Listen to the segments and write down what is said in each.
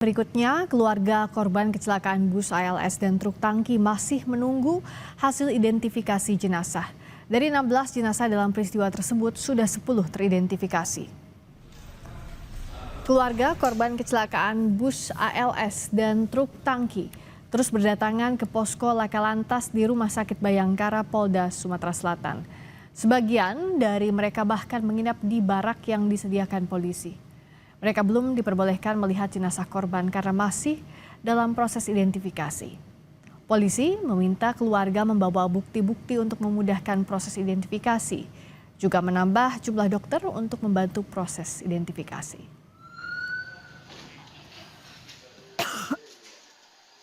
Berikutnya, keluarga korban kecelakaan bus ALS dan truk tangki masih menunggu hasil identifikasi jenazah. Dari 16 jenazah dalam peristiwa tersebut, sudah 10 teridentifikasi. Keluarga korban kecelakaan bus ALS dan truk tangki terus berdatangan ke posko Laka Lantas di Rumah Sakit Bayangkara, Polda Sumatera Selatan. Sebagian dari mereka bahkan menginap di barak yang disediakan polisi. Mereka belum diperbolehkan melihat jenazah korban karena masih dalam proses identifikasi. Polisi meminta keluarga membawa bukti-bukti untuk memudahkan proses identifikasi, juga menambah jumlah dokter untuk membantu proses identifikasi.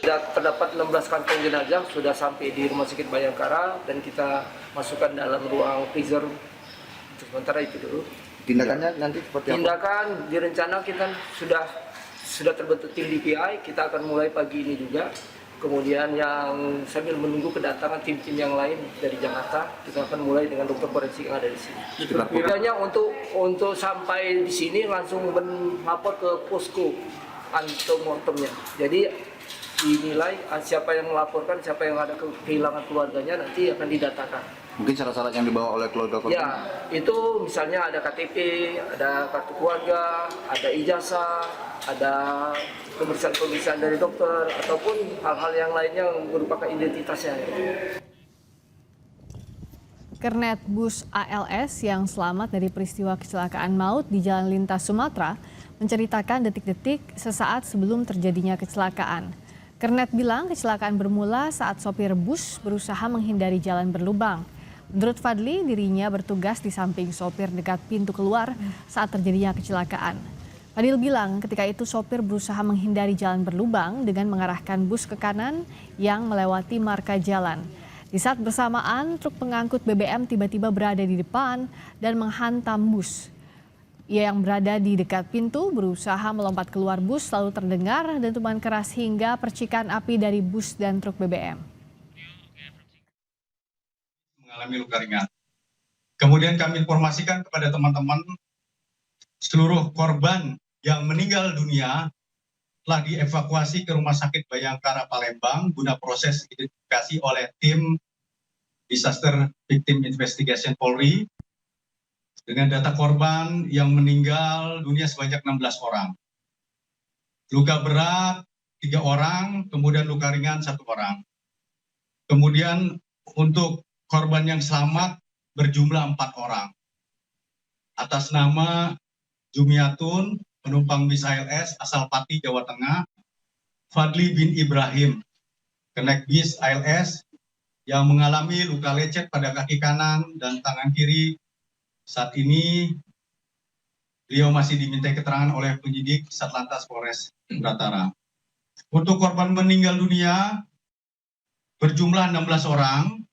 Terdapat 16 kantong jenazah sudah sampai di Rumah Sakit Bayangkara dan kita masukkan dalam ruang freezer. Sementara itu dulu. Tindakannya nanti seperti apa? Tindakan direncana kita sudah terbentuk tim DPI, kita akan mulai pagi ini juga. Kemudian yang sambil menunggu kedatangan tim-tim yang lain dari Jakarta, kita akan mulai dengan dokter forensik yang ada di sini. Bedanya untuk sampai di sini langsung melapor ke posko antemortemnya. Jadi dinilai siapa yang melaporkan, siapa yang ada kehilangan keluarganya nanti akan didatakan. Mungkin syarat-syarat yang dibawa oleh keluarga korban? Ya, itu misalnya ada KTP, ada kartu keluarga, ada ijazah, ada pemeriksaan dari dokter, ataupun hal-hal yang lainnya yang merupakan identitasnya. Kernet bus ALS yang selamat dari peristiwa kecelakaan maut di Jalan Lintas Sumatera menceritakan detik-detik sesaat sebelum terjadinya kecelakaan. Kernet bilang kecelakaan bermula saat sopir bus berusaha menghindari jalan berlubang. Menurut Fadli, dirinya bertugas di samping sopir dekat pintu keluar saat terjadinya kecelakaan. Fadil bilang ketika itu sopir berusaha menghindari jalan berlubang dengan mengarahkan bus ke kanan yang melewati marka jalan. Di saat bersamaan, truk pengangkut BBM tiba-tiba berada di depan dan menghantam bus. Ia yang berada di dekat pintu berusaha melompat keluar bus lalu terdengar dentuman keras hingga percikan api dari bus dan truk BBM. Mengalami luka ringan. Kemudian kami informasikan kepada teman-teman seluruh korban yang meninggal dunia telah dievakuasi ke Rumah Sakit Bayangkara Palembang guna proses identifikasi oleh tim Disaster Victim Investigation Polri dengan data korban yang meninggal dunia sebanyak 16 orang. Luka berat 3 orang, kemudian luka ringan 1 orang. Kemudian untuk korban yang selamat berjumlah 4 orang. Atas nama Jumiatun, penumpang bis ALS asal Pati, Jawa Tengah, Fadli bin Ibrahim, kenek bis ALS yang mengalami luka lecet pada kaki kanan dan tangan kiri. Saat ini beliau masih dimintai keterangan oleh penyidik Satlantas Polres Batara. Untuk korban meninggal dunia berjumlah 16 orang.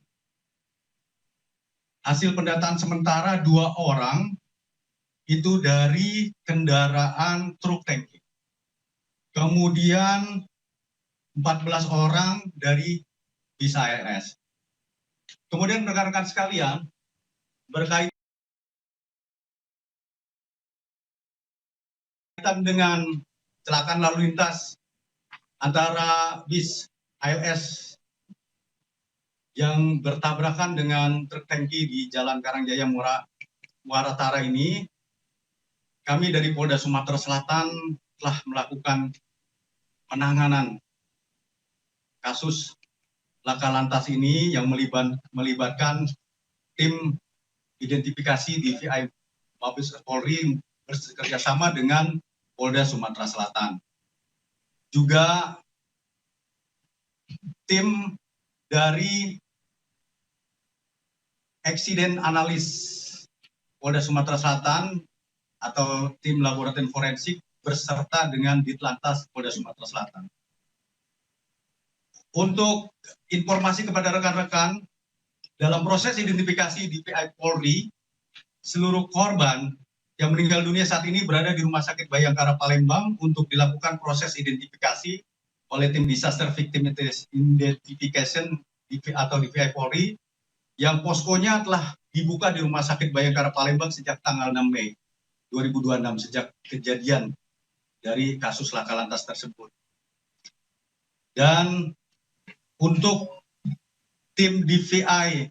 Hasil pendataan sementara 2 orang itu dari kendaraan truk tangki. Kemudian 14 orang dari bis ALS. Kemudian rekan-rekan sekalian, berkaitan dengan kecelakaan lalu lintas antara bis ALS yang bertabrakan dengan truk tangki di Jalan Karangjaya Muaratara ini, kami dari Polda Sumatera Selatan telah melakukan penanganan kasus laka lantas ini yang melibatkan tim identifikasi DVI Mabes Polri bekerjasama dengan Polda Sumatera Selatan. Juga tim dari Accident Analyst Polda Sumatera Selatan atau tim laboratorium forensik berserta dengan Ditlantas Polda Sumatera Selatan. Untuk informasi kepada rekan-rekan, dalam proses identifikasi DPI Polri, seluruh korban yang meninggal dunia saat ini berada di Rumah Sakit Bayangkara Palembang untuk dilakukan proses identifikasi oleh tim Disaster Victim Identification atau DPI Polri, yang poskonya telah dibuka di Rumah Sakit Bayangkara Palembang sejak tanggal 6 Mei 2026, sejak kejadian dari kasus laka lantas tersebut. Dan untuk tim DVI